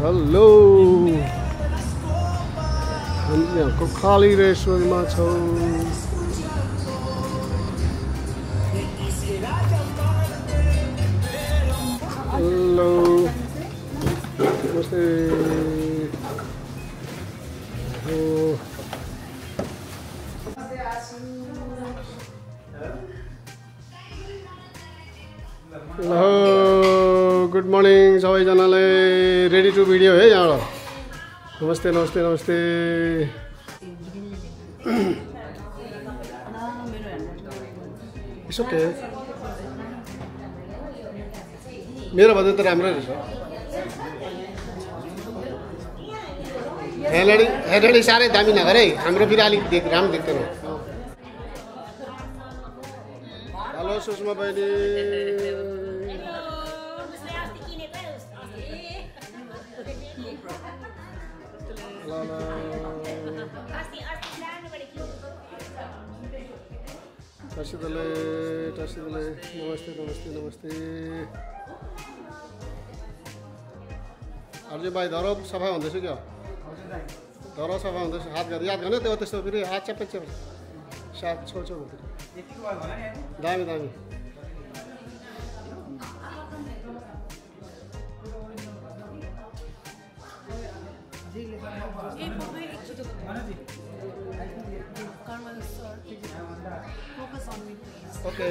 Hello हामी यहाँको खाली रेस्टुरेन्टमा छौँ। हेलो नमस्ते। हेलो गुड मर्निङ सबैजनालाई। रेडी टु भिडियो है यहाँबाट। नमस्ते नमस्ते नमस्ते। It's okay. मेरो भन्दा त राम्रै रहेछ। हेडडी साह्रै दामी नगर है, हाम्रो फेरि अलिक राम्रो देख्दैन। हेलो सुषमा बहिनी। टर्सिदले नमस्ते नमस्ते नमस्ते। अर्जुन भाइ धरो सफा हुँदैछ क्या? धरो सफा हुँदैछ। हात गर्दै याद गर्ने त्यो त्यस्तो फेरि हात चेप्पै साथ छेउछेउ हुँदैन। दामी दामी। ओके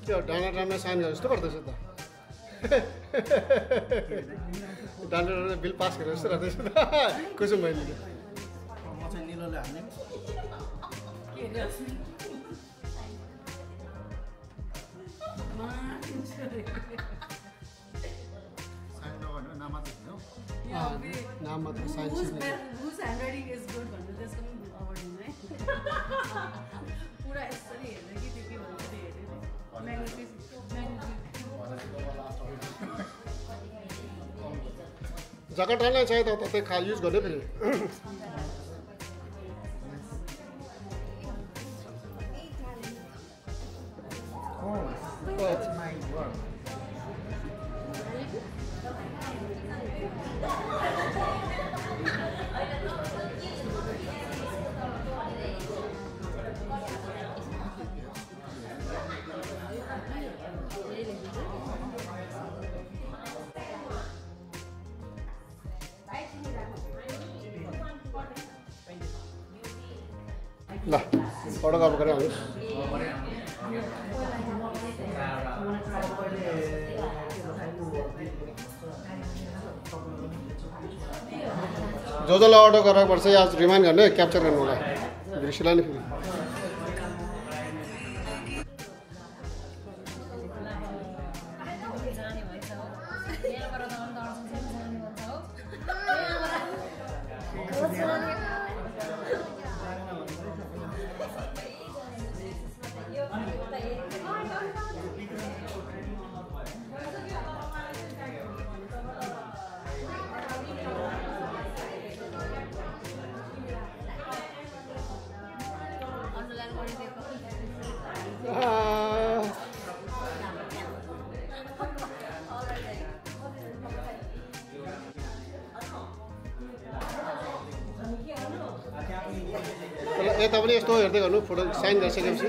त्यो डाँडा साइन गरे जस्तो गर्दैछ त। डाँडा बिल पास गरेर जस्तो गर्दैछ त कुसुम बहिनीले। नाम मात्र साइन्स पुरा यसरी हेर्ने कि त्यो के भन्छ त्यो हेर्ने जगटालाई चाहिँ त त्यही खा युज गर्ने फेरि। ल अर्डर गर्नु पऱ्यो हामी। जसलाई अर्डर गर्नुपर्छ आज रिमाइन्ड गर्ने क्याप्चर गर्नु होला दृश्यलाई नि फेरि। यता पनि यस्तो हेर्दै गर्नु फोटो साइन गरिसकेपछि।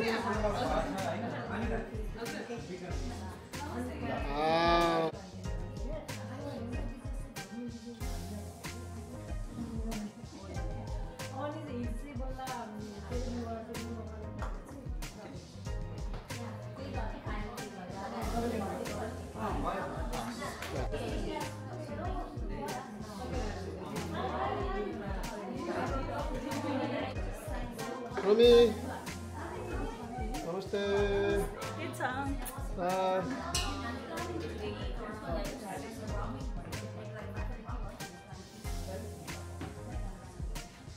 रोमी नमस्ते।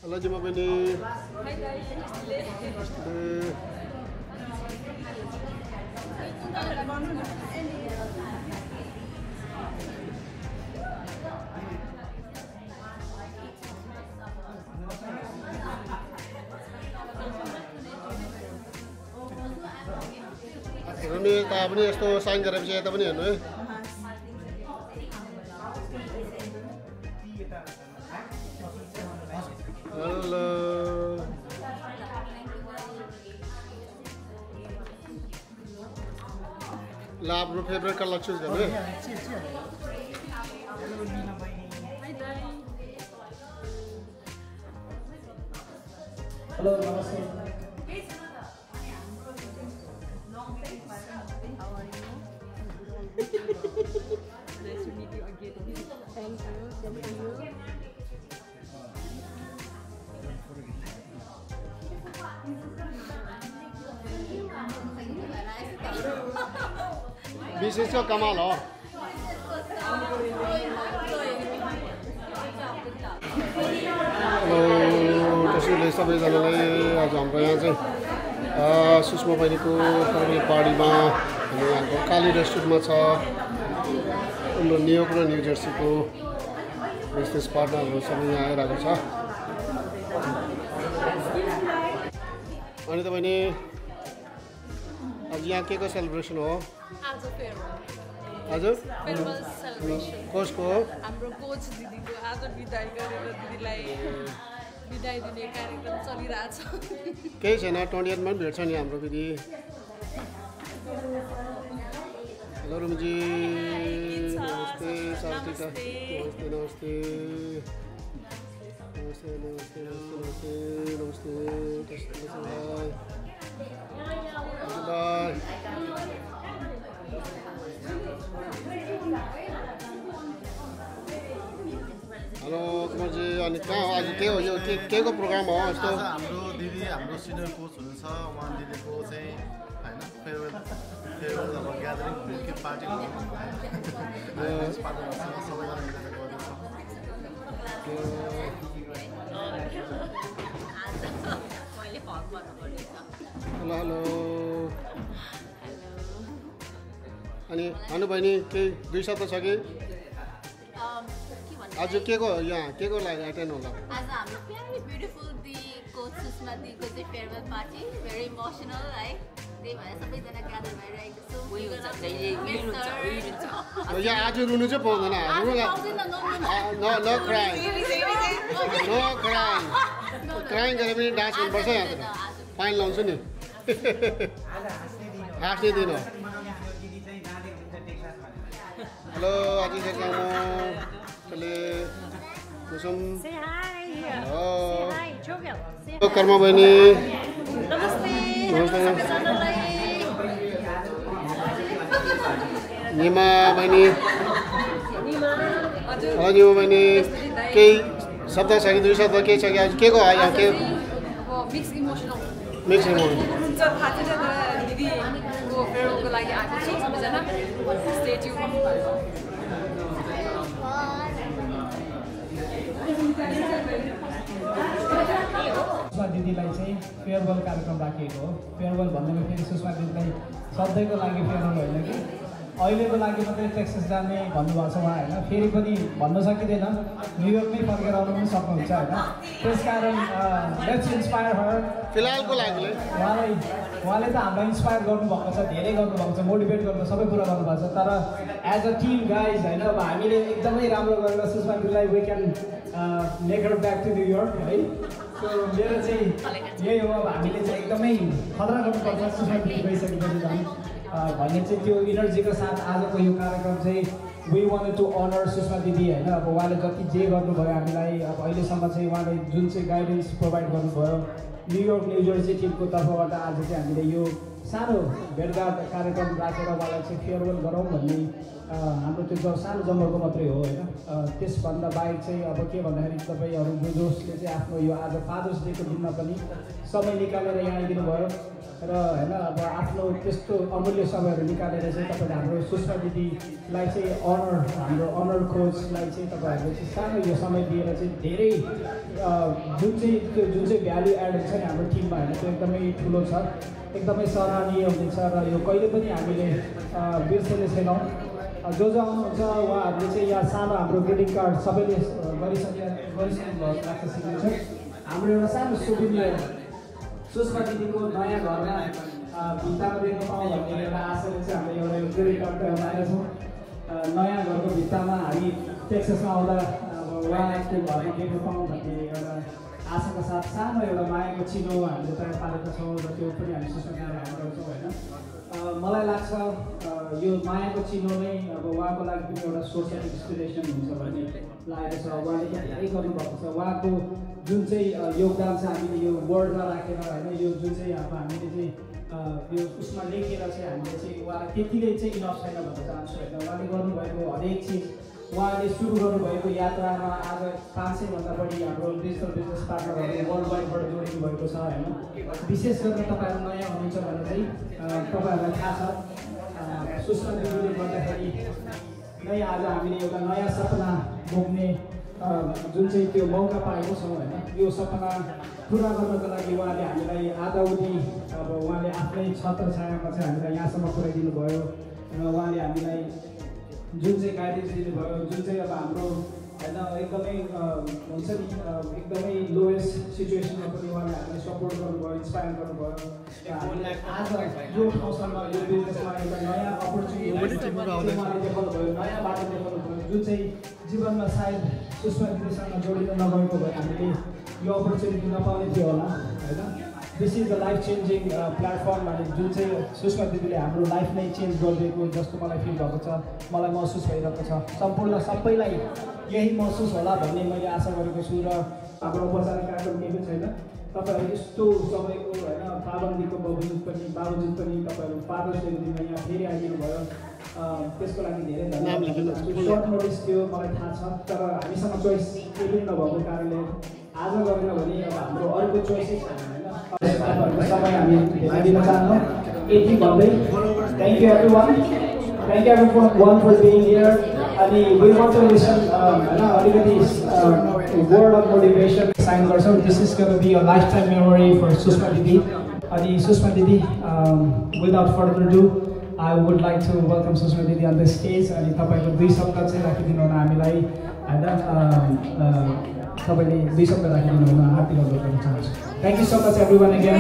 हेलो जिमा बहिनी। अनि यता पनि यस्तो साइन गरेपछि यता पनि हेर्नु है हेलो ल आफ्नो फेभरेट कलर चुज गर्नु है हेलो नमस्ते Nice to meet you again. Thank you. विशेष कमाल हो त्यसैले सबैजनालाई आज हाम्रो यहाँ चाहिँ सुषमा बहिनीको फेयरवेल पार्टीमा हामी हाम्रो काली रेस्टुरेन्टमा छ न्युयोर्क र न्यू जर्सीको बिजनेस पार्टनरहरू सबै यहाँ आइरहेको छ अनि तपाईँले आज यहाँ के को सेलिब्रेसन हो हजुर कसको हाम्रो कोच दिदीको आज बिदाई गरेर दिदीलाई बिदाई दिने कार्यक्रम चलिरहेछ केही छैन 28 मा भेट्छ नि हाम्रो दिदी हेलो रुमजी नमस्ते साथीका नमस्ते नमस्ते नमस्ते नमस्ते नमस्ते नमस्ते बाय हेलो कुमारजी अनि कहाँ आज के हो यो के को प्रोग्राम हो यस्तो हाम्रो दिदी हाम्रो सिनियर कोच हुनुहुन्छ उहाँ दिदीको चाहिँ हैन फेयरवेल अब ग्यादरिङ मिल्की पार्टी हो सबैजना मिलेर हेलो हेलो अनि हानु बहिनी केही 2 शब्द छ कि आज के को यहाँ के को लागि एटेन्ड होला आज हाम्रो very beautiful the coach Sushma दिदीको चाहिँ फेयरवेल पार्टी very emotional है त्यही भएर सबैजना ग्यादर भइरहेको छौँ यहाँ आज रुनु चाहिँ पाउँदैन नो क्राइङ क्राइङ गरे पनि डान्स गर्नुपर्छ यहाँ फाइन लाउँछु नि हाँस्ने दिन हो हेलो अजी चले कुसुम कर्मा बहिनी नमस्ते निमा बहिनी निमा बहिनी केही शब्द छ कि 2 शब्द केही छ कि आज के को आयो के मिक्स इमोसनल हुन्छ थाहा छैन तर दिदीको फेयरवेलको लागि आएको छु सबैजना स्टे ट्युन सुषमा दिदीलाई चाहिँ फेयरवेल कार्यक्रम राखिएको हो फेयरवेल भन्दैमा फेरि सुषमा दिदीलाई सधैँको लागि फेयरवेल होइन कि अहिलेको लागि मात्रै टेक्सास जाने भन्नुभएको छ उहाँ होइन फेरि पनि भन्न सकिँदैन न्युयोर्कमै फर्केर आउनु पनि सक्नुहुन्छ होइन त्यस कारण लेट्स इन्सपायर हर फिलहालको लागि उहाँले त हामीलाई इन्सपायर गर्नुभएको छ धेरै गर्नुभएको छ मोटिभेट गर्नु सबै कुरा गर्नुभएको छ तर एज अ टिम गाइज होइन अब हामीले एकदमै राम्रो गरेर सुषमा दिदीलाई we can make her back to New York है सो मेरो चाहिँ यही हो अब हामीले चाहिँ एकदमै खतरा गर्नुपर्छ सुषमा दिदी गइसकेपछि झन् भन्ने चाहिँ त्यो इनर्जीको साथ आजको यो कार्यक्रम चाहिँ we wanted to honour Sushma didi होइन अब उहाँले जति जे गर्नुभयो हामीलाई अब अहिलेसम्म चाहिँ उहाँले जुन चाहिँ गाइडेन्स प्रोभाइड गर्नुभयो न्युयोर्क न्यू जर्सी टिमको तर्फबाट आज चाहिँ हामीले यो सानो भेटघाट कार्यक्रम राखेर उहाँलाई चाहिँ फेयरवेल गरौँ भन्ने हाम्रो त्यो सानो जङ्गलको मात्रै हो होइन त्यसभन्दा बाहेक चाहिँ अब के भन्दाखेरि तपाईँहरू जो जसले चाहिँ आफ्नो यो आज फादर्स डेको दिनमा पनि समय निकालेर यहाँ आइदिनु भयो र होइन अब आफ्नो त्यस्तो अमूल्य समयहरू निकालेर चाहिँ तपाईँले हाम्रो सुषमा दिदीलाई चाहिँ हाम्रो अनर कोचलाई चाहिँ तपाईँहरूले चाहिँ सानो यो समय दिएर चाहिँ धेरै जुन चाहिँ भ्यालु एडेड छ नि हाम्रो टिममा होइन त्यो एकदमै ठुलो छ एकदमै सराहनीय हुनेछ र यो कहिले पनि हामीले बिर्सेने छैनौँ जो आउनुहुन्छ उहाँहरूले चाहिँ यहाँ सानो हाम्रो ग्रिटिङ कार्ड सबैले गरिसक्नु भएको लाग्छ सिग्नेचर हाम्रो एउटा सानो सुविनियर सुषमा दिदीको नयाँ घरमा भित्तामा देख्न पाऊँ भन्ने एउटा आशाले चाहिँ हामीले एउटा यो रेकर्ड बनाएका छौँ। नयाँ घरको भित्तामा हामी टेक्सासमा आउँदा अब उहाँको घरमा देख्न पाऊँ भन्ने एउटा आशाका साथ सानो एउटा मायाको चिनो हामीले तयार पारेका छौँ र त्यो पनि हामी सुस्माले हामी गर्छौँ होइन। मलाई लाग्छ यो मायाको चिनो नै अब उहाँको लागि पनि एउटा सोर्स अफ इन्सपिरेसन हुन्छ भन्ने लागेको छ। उहाँले धेरै गर्नुभएको छ। उहाँको जुन चाहिँ योगदान छ हामीले यो वर्डमा राखेर होइन, यो जुन चाहिँ अब हामीले चाहिँ यो उसमा लेखेर चाहिँ हामीले चाहिँ उहाँलाई त्यतिले चाहिँ इनफ छैन भन्न चाहन्छु होइन। उहाँले गर्नुभएको हरेक चिज, उहाँले सुरु गर्नुभएको यात्रामा आज 500 भन्दा बढी हाम्रो डिजिटल बिजनेस पार्टनरहरू वर्ल्ड वाइडबाट जोडिनु भएको छ होइन। विशेष गरेर तपाईँहरू नयाँ हुनुहुन्छ भने चाहिँ तपाईँहरूलाई थाहा छ सुस्मा दिदीले गर्दाखेरि नै आज हामीले एउटा नयाँ सपना बोक्ने जुन चाहिँ त्यो मौका पाएको छौँ होइन। यो सपना पुरा गर्नको लागि उहाँले हामीलाई आधाउधी अब उहाँले आफ्नै छत्र छायामा चाहिँ हामीलाई यहाँसम्म पुर्याइदिनु भयो र उहाँले हामीलाई जुन चाहिँ गाइडेन्स दिनुभयो, जुन चाहिँ अब हाम्रो होइन एकदमै हुन्छ नि एकदमै लोएस्ट सिचुएसनमा पनि उहाँले हामीलाई सपोर्ट गर्नुभयो, इन्सपायर गर्नुभयो। हामीलाई आज यो ठाउँसम्म यो बिजनेसमा एउटा नयाँ अपर्च्युनिटी उहाँले देखाउनुभयो, नयाँ बाटो देखाउनुभयो जुन चाहिँ जीवनमा सायद सुस्मा दिदीसँग जोडिन नगएको भए हामीले यो अपर्च्युनिटी नपाउने थियो होला होइन। This is the life changing platform भने जुन चाहिँ सुस्मा दिदीले हाम्रो लाइफ नै चेन्ज गरिदिएको जस्तो मलाई फिल भएको छ, मलाई महसुस भइरहेको छ। सम्पूर्ण सबैलाई यही महसुस होला भन्ने मैले आशा गरेको छु र हाम्रो औपचारिक कार्यक्रम केही पनि छैन। तपाईँहरू यस्तो सबैको होइन पाबन्दीको बावजुद पनि तपाईँहरू फादर्स डेको दिनमा यहाँ फेरि आइदिनु भयो, त्यसको लागि धेरै धन्यवाद। सर्ट नोटिस थियो मलाई थाहा छ, तर हामीसँग चोइस केही पनि नभएको कारणले आज गरेन भने अब हाम्रो अर्को चोइसै छैन होइन। समय हामी दिन चाहन्छौँ यति भन्दै thank you everyone, thank you everyone for being here. अनि वी वान्ट टु लिसन होइन अलिकति वर्ड अफ मोटिभेसन साइन गर्छौँ। This is going to be a lifetime memory for Sushma didi. अनि Sushma didi without further do I would like to welcome Sushma didi on the stage. अनि तपाईँको 2 शब्द चाहिँ राखिदिनु हुन हामीलाई होइन, तपाईँले 2 शब्द राखिदिनु हुन हार्दिक अनुरोध गर्न चाहन्छु। Thank you so much everyone again.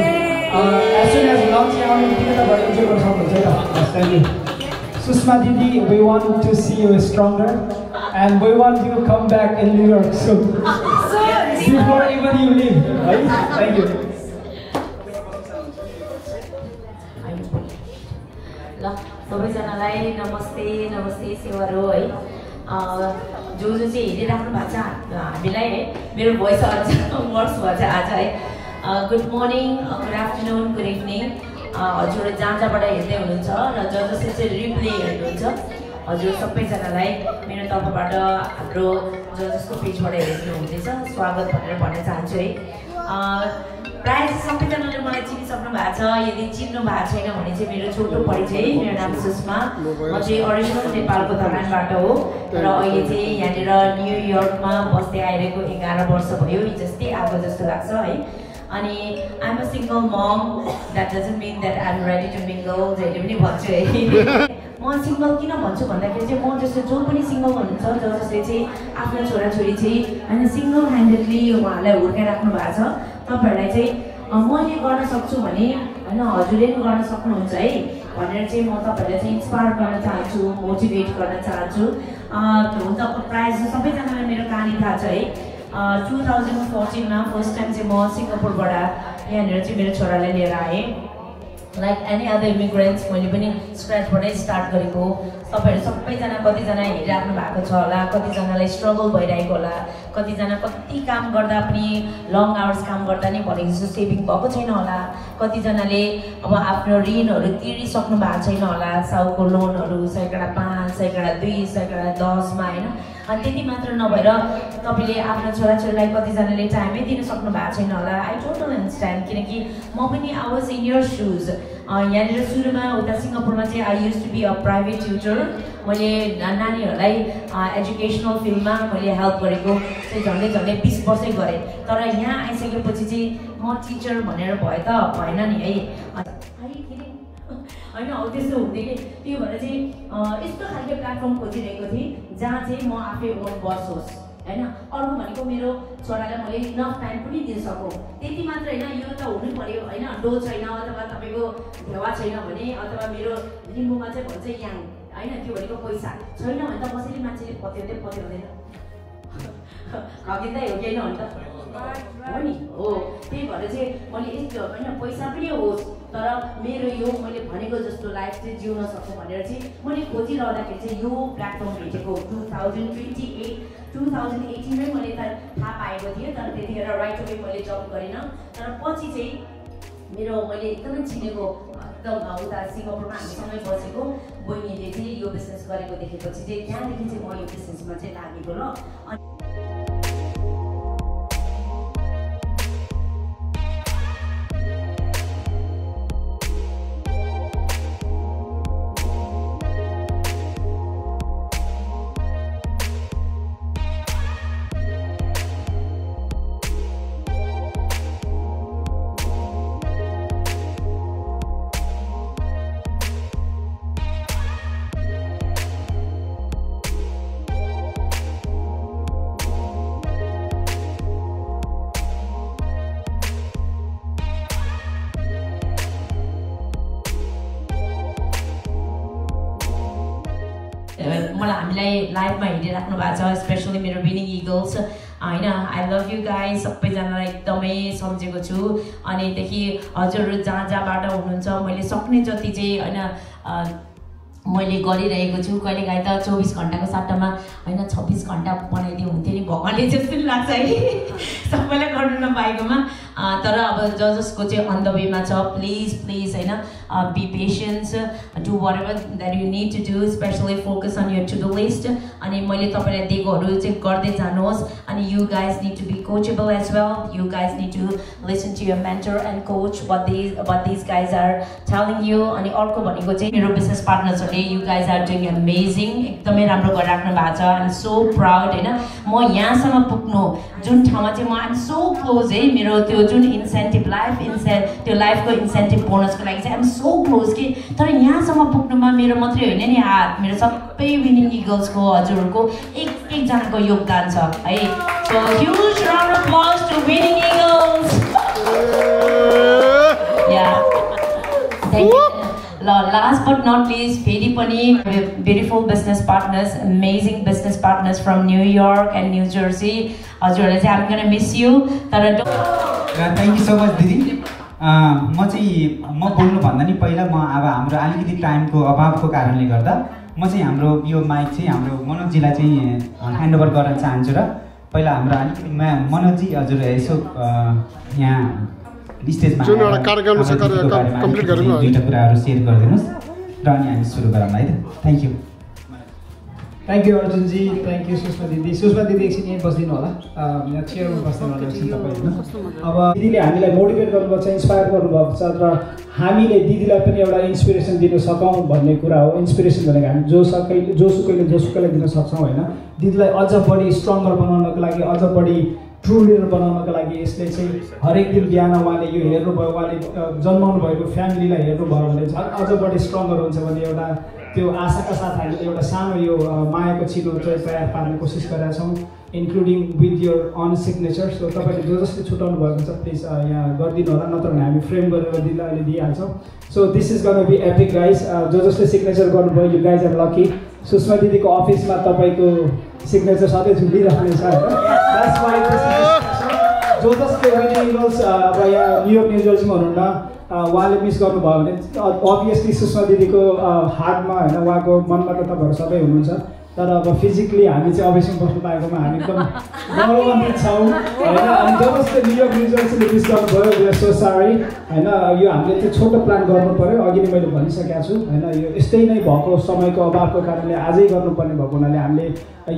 As soon as lunch आउने बित्तिकै तपाईँले इन्जोय गर्न सक्नुहुन्छ है त। Thank you Susma Didi, we want to see you stronger and we want you to come back in New York soon. Before even you leave, right? Thank you. ल सबैजनालाई नमस्ते नमस्ते सेवारो है। जो जो चाहिँ हेरिराख्नु भएको छ हामीलाई है, मेरो भोइस वर्स भएछ आज है। Good morning, good afternoon, good evening हजुर जहाँ जहाँबाट हेर्दै हुनुहुन्छ र जसले चाहिँ रिप्ले हेर्नुहुन्छ हजुर सबैजनालाई मेरो तर्फबाट हाम्रो जसको पेजबाट हेर्नु हुँदैछ स्वागत भनेर भन्न चाहन्छु है। प्रायः सबैजनाले मलाई चिनिसक्नु भएको छ, यदि चिन्नु भएको छैन भने चाहिँ मेरो छोटो परिचय, मेरो नाम सुषमा, म चाहिँ ओरिजिनल नेपालको धरानबाट हो र अहिले चाहिँ यहाँनिर न्युयोर्कमा बस्दै आइरहेको 11 वर्ष भयो, जस्तै आएको जस्तो लाग्छ है। अनि I'm a single mom, that doesn't mean that I'm ready to mingle, जहिले पनि भन्छु है। म सिङ्गल किन भन्छु भन्दाखेरि चाहिँ म जस्तो जो पनि सिङ्गल हुनुहुन्छ जसले चाहिँ आफ्नो छोराछोरी चाहिँ होइन सिङ्गल ह्यान्डेडली उहाँहरूलाई हुर्काइराख्नु भएको छ, तपाईँहरूलाई चाहिँ मैले गर्न सक्छु भने होइन हजुरले पनि गर्न सक्नुहुन्छ है भनेर चाहिँ म तपाईँहरूलाई चाहिँ इन्सपायर गर्न चाहन्छु, मोटिभेट गर्न चाहन्छु। हुन त प्रायः सबैजनालाई मेरो कहानी थाहा छ है। 2014 मा फर्स्ट टाइम चाहिँ म सिङ्गापुरबाट यहाँनिर चाहिँ मेरो छोरालाई लिएर आएँ। लाइक एनी अदर इमिग्रेन्ट्स मैले पनि स्क्रचबाटै स्टार्ट गरेको। तपाईँहरू सबैजना कतिजना हेरिराख्नु भएको छ होला, कतिजनालाई स्ट्रगल भइरहेको होला, कतिजना कति काम गर्दा पनि लङ आवर्स काम गर्दा नि भनेको जस्तो सेभिङ भएको छैन होला, कतिजनाले अब आफ्नो ऋणहरू तिरिसक्नु भएको छैन होला, साउको लोनहरू 5%, 2%, 10%मा होइन। अनि त्यति मात्र नभएर तपाईँले आफ्नो छोराछोरीलाई कतिजनाले टाइमै दिन सक्नु भएको छैन होला। आई टोटली अन्डरस्ट्यान्ड, किनकि म पनि I was in your shoes. यहाँनिर सुरुमा उता सिङ्गापुरमा चाहिँ I used to be a private tutor. मैले नानीहरूलाई एजुकेसनल फिल्डमा मैले हेल्प गरेको चाहिँ झन्डै 20 वर्षै गरेँ। तर यहाँ आइसकेपछि चाहिँ म टिचर भनेर भए त भएन नि है होइन। हो त्यस्तो हुन्थ्यो कि, त्यही भएर चाहिँ यस्तो खालको प्लेटफर्म खोजिरहेको थिएँ जहाँ चाहिँ म आफै ओन बस होस् हैन अर्को भनेको मेरो छोरालाई मैले इनफ टाइम पनि दिन सकौँ त्यति मात्र हैन यो त हुनु पर्यो हैन डो छैन अथवा तपाईको भेवा छैन भने अथवा मेरो लिम्बूमा चाहिँ भन्छ याङ हैन त्यो भनेको पैसा छैन भने त कसैले मान्छेले पत्याउँदैन खगिँदै हो कि हैन अन्त हो नि हो त्यही भएर चाहिँ मैले यस्तो हैन पैसा पनि होस् तर मेरो यो मैले भनेको जस्तो लाइफ चाहिँ जिउन सकौँ भनेर चाहिँ मैले खोजिरहँदाखेरि चाहिँ यो प्लेटफर्म भेटेको 2018 मै मैले त थाहा पाएको थिएँ तर त्यतिखेर राइट अवे मैले जब गरिनँ तर पछि चाहिँ मेरो मैले एकदमै चिनेको एकदम उता सिङ्गापुरमा हामीसँगै बसेको बहिनीले चाहिँ यो बिजनेस गरेको देखेपछि चाहिँ त्यहाँदेखि चाहिँ म यो बिजनेसमा चाहिँ लागेको ल मलाई हामीलाई लाइभमा हेरिराख्नु भएको छ स्पेसली मेरो विनिङ इगल्स हैन आई लभ यु गाइज सबैजनालाई एकदमै सम्झेको छु अनिदेखि हजुरहरू जहाँबाट हुनुहुन्छ मैले सक्ने जति चाहिँ हैन मैले गरिरहेको छु कहिलेकाहीँ त 24 घण्टाको सट्टामा हैन 26 घण्टा बनाइदियो हुन्थ्यो नि भगवानले जस्तो लाग्छ है सबैलाई गर्नु नपाएकोमा तर अब जसको चाहिँ अन द वेमा छ प्लिज हैन be patience do whatever that you need to do specially focus on your to do list अनि मैले तपाईलाई दिएकोहरु चाहिँ गर्दै जानुहोस् अनि you guys need to be coachable as well you guys need to listen to your mentor and coach what this guys are telling you अनि अर्को भनेको चाहिँ मेरो बिजनेस पार्टनर्सहरुले you guys are doing amazing एकदमै राम्रो गरिराख्नु भएको छ आई एम सो प्राउड हैन म यहाँसम्म पुग्नु जुन ठाउँमा चाहिँ म आइ एम सो क्लोज है मेरो त्यो जुन इन्सेन्टिभ त्यो लाइफको इन्सेन्टिभ बोनसको लागि चाहिँ आइ एम सो क्लोज कि तर यहाँसम्म पुग्नुमा मेरो मात्रै होइन नि हात मेरो सबै विनिङ इगल्सको हजुरहरूको एक-एकजनाको योगदान छ है so huge round of applause to winning eagles या thank you last but not least फेरि पनि beautiful business partners amazing business partners from New York and New Jersey हजुरहरुले चाहिँ I'm gonna miss you तर thank you so much दिदी म बोल्नु भन्दा नि पहिला म अब हाम्रो अलिकति टाइमको अभावको कारणले गर्दा म चाहिँ हाम्रो यो माइक चाहिँ हाम्रो मनोजजीलाई चाहिँ ह्यान्डओभर गर्न चाहन्छु र पहिला हाम्रो अलिकति मनोजजी हजुर यसो यहाँ स्टेजमा जुन एउटा कार्यक्रम छ कम्प्लिट गरौँ न दुईटा कुराहरु शेयर गरिदिनुस् र अनि हामी सुरु गरौँ है त thank you Arjun ji thank you Sushma didi एकछिन यहीँ बस्दिनु होला यहाँ चेयरमा बस्दिनु होला एकछिन तपाईहरु अब दिदीले हामीलाई मोटिभेट गर्नुभएको छ इन्स्पायर गर्नुभएको छ र हामीले दिदीलाई पनि एउटा इन्स्पिरेसन दिन सकौँ भन्ने कुरा हो इन्स्पिरेसन भनेको हामी जोसुकैले दिन सक्छौँ हैन दिदीलाई अझ बढी स्ट्रङ्गर बनाउनको लागि अझ बढी ट्रु लिडर बनाउनको लागि यसले चाहिँ हरेक दिन बिहान उहाँले यो हेर्नुभयो उहाँले जन्माउनु भएको फ्यामिलीलाई हेर्नुभयो भने अझ बढी स्ट्रङ्गर हुन्छ भने एउटा त्यो आशाका साथ हामीले एउटा सानो यो मायाको चिनो चाहिँ तयार पार्ने कोसिस गरेका छौँ including with your own signature so तपाईँले जसले छुटाउनु भएको छ प्लिज यहाँ गरिदिनु होला नत्र भने हामी फ्रेम गरेर दिदीलाई अहिले दिइहाल्छौँ so this is gonna be epic guys जसले सिग्नेचर गर्नुभयो you guys are lucky Sushma दिदीको अफिसमा तपाईँको सिग्नेचर सधैँ झुलिरहनेछ होइन द्याट्स वाइ जसले विनिङ इगल्स अब यहाँ न्युयोर्क न्यू जर्सीमा हुनुहुन्न उहाँले मिस गर्नुभयो भने अभियसली सुषमा दिदीको हार्टमा होइन उहाँको मनमा त तपाईँहरू सबै हुनुहुन्छ तर अब फिजिकली हामी चाहिँ अफिसमा बस्नु पाएकोमा हामी एकदम गौरवान्वित छौँ होइन अनि जसले न्युयोर्क न्यू जर्सीले मिस गर्नुभयो वी आर सो सरी होइन यो हामीले त्यो छोटो प्लान गर्नु पऱ्यो अघि नै मैले भनिसकेको छु होइन यो यस्तै नै भएको समयको अभावको कारणले आजै गर्नुपर्ने भएको हुनाले हामीले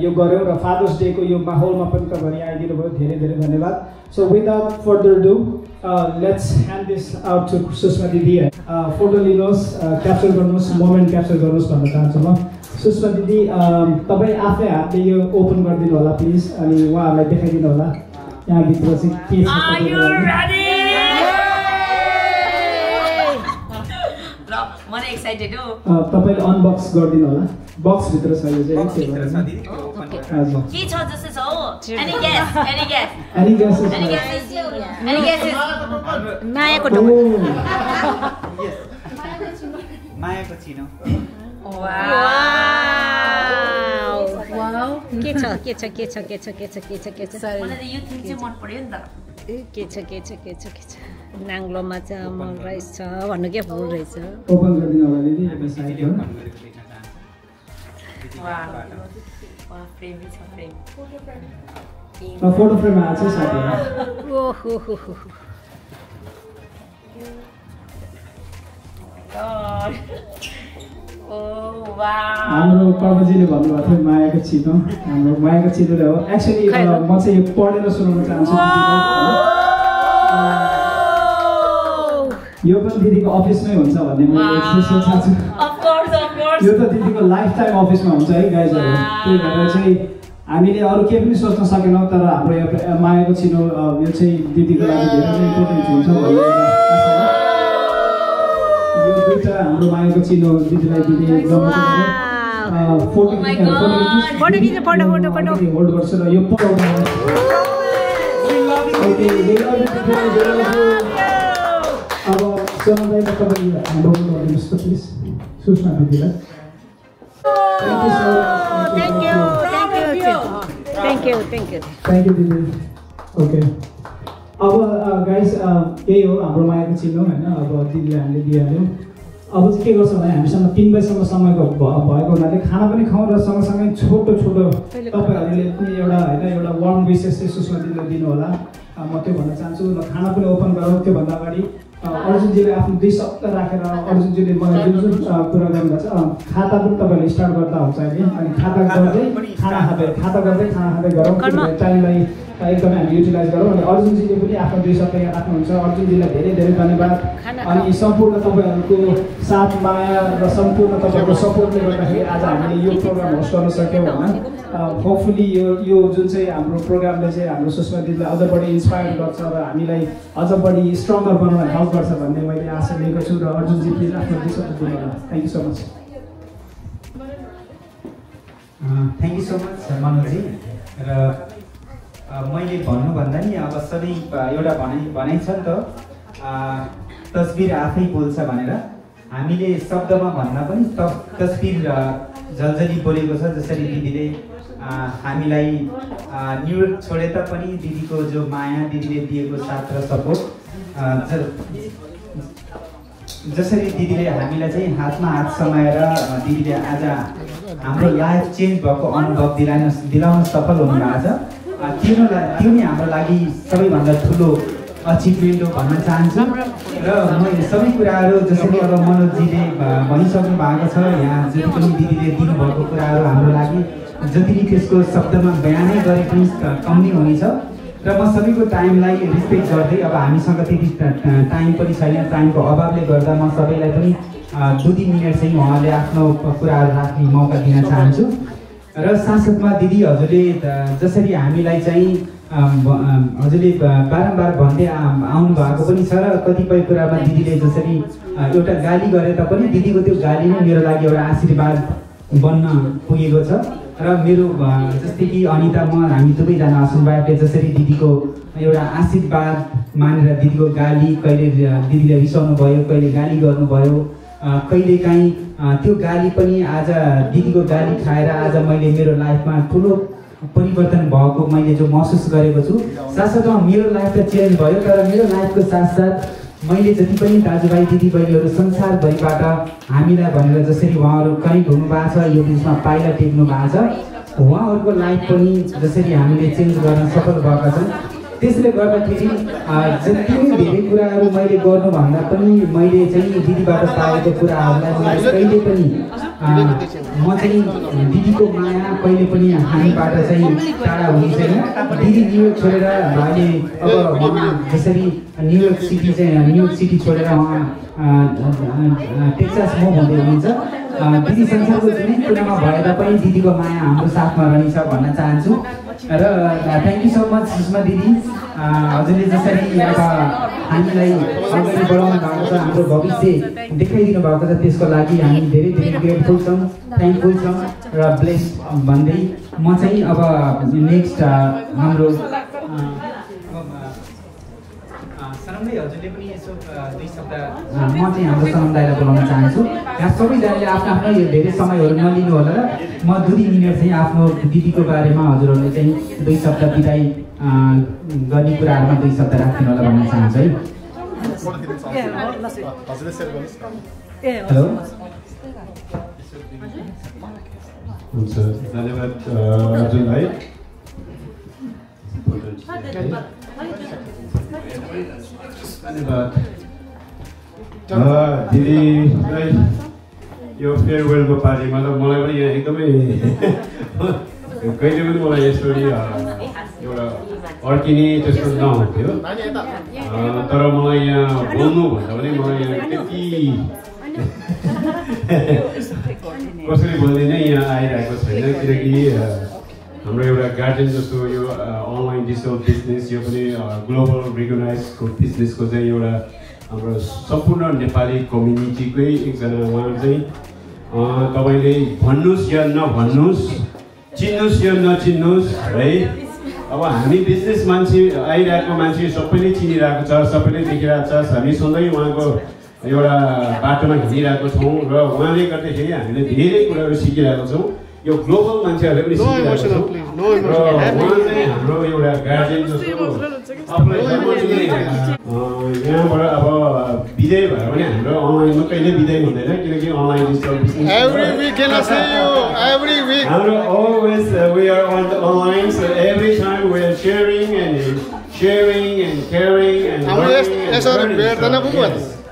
यो गऱ्यौँ र फादर्स डेको यो माहौलमा पनि तपाईँहरू यहाँ आइदिनु भयो धेरै धेरै धन्यवाद so without further do let's hand this out to Sushma didi photo लिनुहोस् क्याप्चर गर्नुहोस् मोमेन्ट क्याप्चर गर्नुहोस् भन्न चाहन्छु म सुषमा दिदी तपाईँ आफ्नै हातले यो ओपन गरिदिनु होला प्लिज अनि उहाँहरूलाई देखाइदिनु होला यहाँभित्र चाहिँ के छ र मलाई साह्रै एक्साइटेड हो तपाईँले अनबक्स गरिदिनु होला बक्सभित्र छ यो चाहिँ हजुर के छ जस्तो छ हो एनी गेस मायाको ढोका मायाको चिनो वाउ के छ मलाई त यो थिम चाहिँ मन पर्यो नि त के छ नाङ्लोमा चाहिँ अमल राइस छ भन्नु के फुल रहेछ ओपन गरिदिनु होला दिदी यो साइड हो फोटो फ्रेम आएको छ साथीहरु ओहो हाम्रो कर्मजीले भन्नुभएको थियो मायाको चिनो हाम्रो मायाको चिनोले हो एक्चुअली म चाहिँ यो पढेर सुनाउन चाहन्छु यो पनि दिदीको अफिसमै हुन्छ भन्ने मैले सोचेको छु यो त दिदीको लाइफ टाइम अफिसमा हुन्छ है गाइजहरू त्यही भएर चाहिँ हामीले अरू केही पनि सोच्न सकेनौँ तर हाम्रो यो मायाको चिनो यो चाहिँ दिदीको लागि धेरै नै इम्पोर्टेन्ट हुन्छ भन्ने यो दुईटा हाम्रो मायाको चिनो दिदीलाई दिदी फोटो होल्ड गर्छु र यो अब सोनालाई तपाईँले ह्यान्ड ओभर गरिदिनुहोस् त प्लिज सुषमा दिदीलाई थ्याङ्क यू दिदी ओके अब गाइस यही हो हाम्रो मायाको चिनो होइन अब दिदीले हामीले दिइहाल्यौँ अब चाहिँ के गर्छ भने हामीसँग 3 बजीसम्म समयको भएको हुनाले खाना पनि खाउँ र सँगसँगै छोटो तपाईँहरूले पनि एउटा वार्म विसेस चाहिँ सुषमा दिदीलाई दिनु होला म त्यो भन्न चाहन्छु र खाना पनि ओपन गरौँ त्योभन्दा अगाडि अर्जुनजीले आफ्नो 2 शब्द राखेर अर्जुनजीले मलाई जुन कुरा गर्नुभएको छ खाता पनि तपाईँहरूले स्टार्ट गर्दा हुन्छ अहिले अनि खाता गर्दै खाना खाँदै गरौँ टाइमलाई एकदमै हामी युटिलाइज गरौँ अनि अर्जुनजीले पनि आफ्नो 2 शब्द यहाँ राख्नुहुन्छ अर्जुनजीलाई धेरै धेरै धन्यवाद अनि सम्पूर्ण तपाईँहरूको साथ माया र सम्पूर्ण तपाईँहरूको सपोर्टले गर्दाखेरि आज हामीले यो प्रोग्राम होस्ट गर्न सक्यौँ होइन होपफुली यो जुन चाहिँ हाम्रो प्रोग्रामले चाहिँ हाम्रो सुषमा दिदीलाई अझ बढी इन्सपायर गर्छ र हामीलाई अझ बढी स्ट्रङ्गर बनाउन हेल्प गर्छ भन्ने मैले आशा लिएको छु र अर्जुनजी प्लिज आफ्नो 2 शब्द दिनु होला thank you so much thank you so much Manojji र मैले भन्नुभन्दा नि अब सबै एउटा भनाइ छ नि त तस्बिर आफै बोल्छ भनेर हामीले शब्दमा भन्दा पनि तस्बिर जलजली बोलेको छ जसरी दिदीले हामीलाई न्युयोर्क छोडे तापनि दिदीको जो माया दिदीले दिएको साथ र सपोर्ट जसरी दिदीले हामीलाई चाहिँ हातमा हात समाएर दिदीले आज हाम्रो लाइफ चेन्ज भएको अनुभव दिलाउन सफल हुनुभएको छ त्यो नै हाम्रो लागि सबैभन्दा ठुलो अचिभमेन्ट हो भन्न चाहन्छु र म सबै कुराहरू जसरी अब मनोजीले भनिसक्नु भएको छ यहाँ जति पनि दिदीले दिनुभएको कुराहरू हाम्रो लागि जति नै त्यसको शब्दमा बयानै गरे पनि कम नै हुनेछ र म सबैको टाइमलाई रिस्पेक्ट गर्दै अब हामीसँग त्यति टाइम पनि छैन टाइमको अभावले गर्दा म सबैलाई पनि 2-3 मिनट चाहिँ उहाँले आफ्नो कुराहरू राख्ने मौका दिन चाहन्छु र साथसाथमा दिदी हजुरले जसरी हामीलाई चाहिँ हजुरले बारम्बार भन्दै आउनु भएको पनि छ र कतिपय कुरामा दिदीले जसरी एउटा गाली गरे तापनि दिदीको त्यो गाली नै मेरो लागि एउटा आशीर्वाद बन्न पुगेको छ र मेरो जस्तै कि अनिता हामी दुवैजना हस्बेन्ड जसरी दिदीको एउटा आशीर्वाद मानेर दिदीको गाली कहिले दिदीले रिसाउनु भयो कहिले गाली गर्नुभयो कहिलेकाहीँ त्यो गाली पनि आज दिदीको गाली खाएर आज मैले मेरो लाइफमा ठुलो परिवर्तन भएको मैले जो महसुस गरेको छु साथसाथमा मेरो लाइफ त चेन्ज भयो तर मेरो लाइफको साथसाथ मैले जति पनि दाजुभाइ दिदीबहिनीहरू संसारभरिबाट हामीलाई भनेर जसरी उहाँहरू कहीँ घुम्नुभएको छ यो बिचमा पाइला टेक्नु भएको छ उहाँहरूको लाइफ पनि जसरी हामीले चेन्ज गर्न सफल भएका छौँ त्यसले गर्दाखेरि जति नै धेरै कुराहरू मैले गर्नुभन्दा पनि मैले चाहिँ दिदीबाट पाएको कुराहरूलाई मैले कहिले पनि म चाहिँ दिदीको माया कहिले पनि हामीबाट चाहिँ टाढा हुने छैन दिदी न्युयोर्क छोडेर अहिले अब जसरी न्युयोर्क सिटी छोडेर उहाँ टेक्सास म भन्दै हुनुहुन्छ दिदी संसारको जुनै कुनामा भए तापनि दिदीको माया हाम्रो साथमा रहनेछ भन्न चाहन्छु र thank you so much Sushma दिदी हजुरले जसरी अब हामीलाई अगाडि बढाउनु भएको छ हाम्रो भविष्य देखाइदिनु भएको छ त्यसको लागि हामी धेरै धेरै ग्रेटफुल छौँ थ्याङ्कफुल छौँ र ब्लेस भन्दै म चाहिँ अब नेक्स्ट हाम्रो सरमदाई हजुरले पनि यसो दुई शब्द म चाहिँ हाम्रो सरमदाईलाई बोलाउन चाहन्छु यहाँ सबैजनाले आफ्नो आफ्नो धेरै समयहरू नलिनु होला र म 2 मिनट चाहिँ आफ्नो दिदीको बारेमा हजुरहरूले चाहिँ दुई शब्द बिदाई गर्ने कुराहरूमा दुई शब्द राख्दिनु होला भन्न चाहन्छु है हेलो हुन्छ धन्यवाद अर्जुन भाइ धन्यवाद दिदीलाई यो फेयरवेलको पार्टी मतलब मलाई पनि यहाँ एकदमै कहिले पनि मलाई यसरी एउटा अड्किने त्यस्तो नहुन्थ्यो तर मलाई यहाँ बोल्नु भन्दा पनि मलाई यहाँ त्यति कसरी बोल्दिनँ यहाँ आइरहेको छैन किनकि हाम्रो एउटा गार्जियन जस्तो यो अनलाइन डिजिटल बिजनेस यो पनि ग्लोबल रिकगनाइजको बिजनेसको चाहिँ एउटा हाम्रो सम्पूर्ण नेपाली कम्युनिटीकै एकजना उहाँ चाहिँ तपाईँले भन्नुहोस् या नभन्नुहोस् चिन्नुहोस् या नचिन्नुहोस् है अब हामी बिजनेस मान्छे आइरहेको मान्छे सबैले चिनिरहेको छ सबैले देखिरहेको छ हामी सधैँ उहाँको एउटा बाटोमा हिँडिरहेको छौँ र उहाँले गर्दाखेरि हामीले धेरै कुराहरू सिकिरहेको छौँ यो ग्लोबल मान्छेहरूले पनि सिकिरहेको छौँ र उहाँ चाहिँ हाम्रो एउटा गार्जियन जस्तो यहाँबाट अब बिदाई भयो भने हाम्रो अनलाइनमा कहिले बिदाई हुँदैन किनकि अनलाइन डिजिटल बिजनेस हाम्रो always we are on the online so every time we are sharing and caring and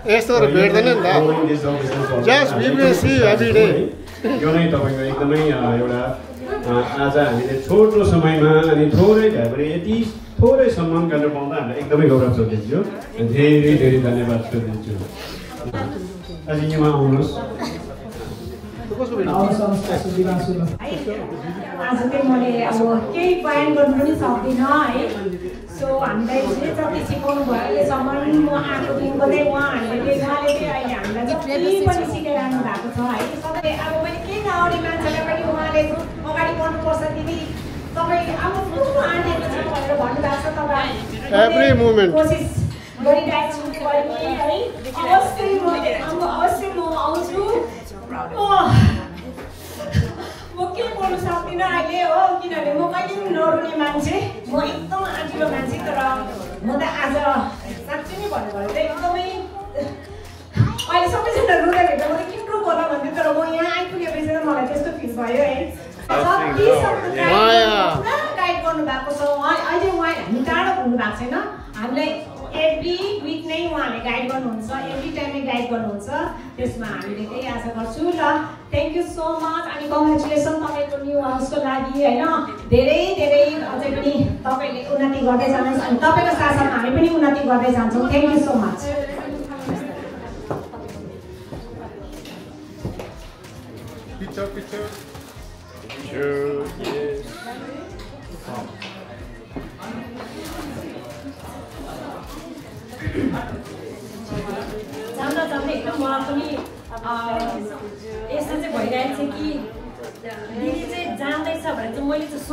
यस्तोहरू भेट्दैन नि त just we will see every day यो नै तपाईँको एकदमै एउटा आज हामीले छोटो समयमा अनि थोरै भए पनि यति थोरै सम्मान गर्न पाउँदा हामीलाई एकदमै गौरव छ दिन्छु धेरै धेरै धन्यवाद दिन्छु आज यहाँमा आउनुहोस् आज चाहिँ मैले अब केही बयान गर्नु पनि सक्दिनँ है सो हामीलाई जे जति सिकाउनु भयो अहिलेसम्म म आएको दिनको चाहिँ उहाँले चाहिँ अहिले हामीलाई जति पनि सिकाइरहनु भएको छ है सबै अब मैले केही नआउने मान्छेलाई पनि उहाँले अगाडि बढ्नुपर्छ दिदी तपाईँ अब ठुलो आँटेको छ भनेर भन्नुभएको छ तपाईँ कोसिस गरिरहेको छु है अवश्य म आउँछु म के बोल्नु सक्दिनँ अहिले हो किनभने म कहिले पनि नरुने मान्छे म एकदम आँटिलो मान्छे तर म त आज साँच्चै नै भन्नु भयो चाहिँ एकदमै अहिले सबैजना रुँदा भेट्दा म त के रो होला भन्थेँ तर म यहाँ आइपुगेपछि मलाई त्यस्तो फिल भयो है गाइड गर्नु भएको छ अहिले उहाँ हामी टाढो हुनु भएको छैन हामीलाई एभ्री विक नै उहाँले गाइड गर्नुहुन्छ एभ्री टाइम नै गाइड गर्नुहुन्छ त्यसमा हामीले त्यही आशा गर्छु र थ्याङ्क यू सो मच अनि कङ्ग्रेचुलेसन तपाईँको न्यू हाउसको लागि होइन धेरै धेरै अझै पनि तपाईँले उन्नति गर्दै जानुहोस् अनि तपाईँको साथमा हामी पनि उन्नति गर्दै जान्छौँ थ्याङ्क यू सो मच जाँदा जाँदै एकदम मलाई पनि यस्तो चाहिँ भइरहेको छ कि दिदी चाहिँ जाँदैछ भने चाहिँ मैले चाहिँ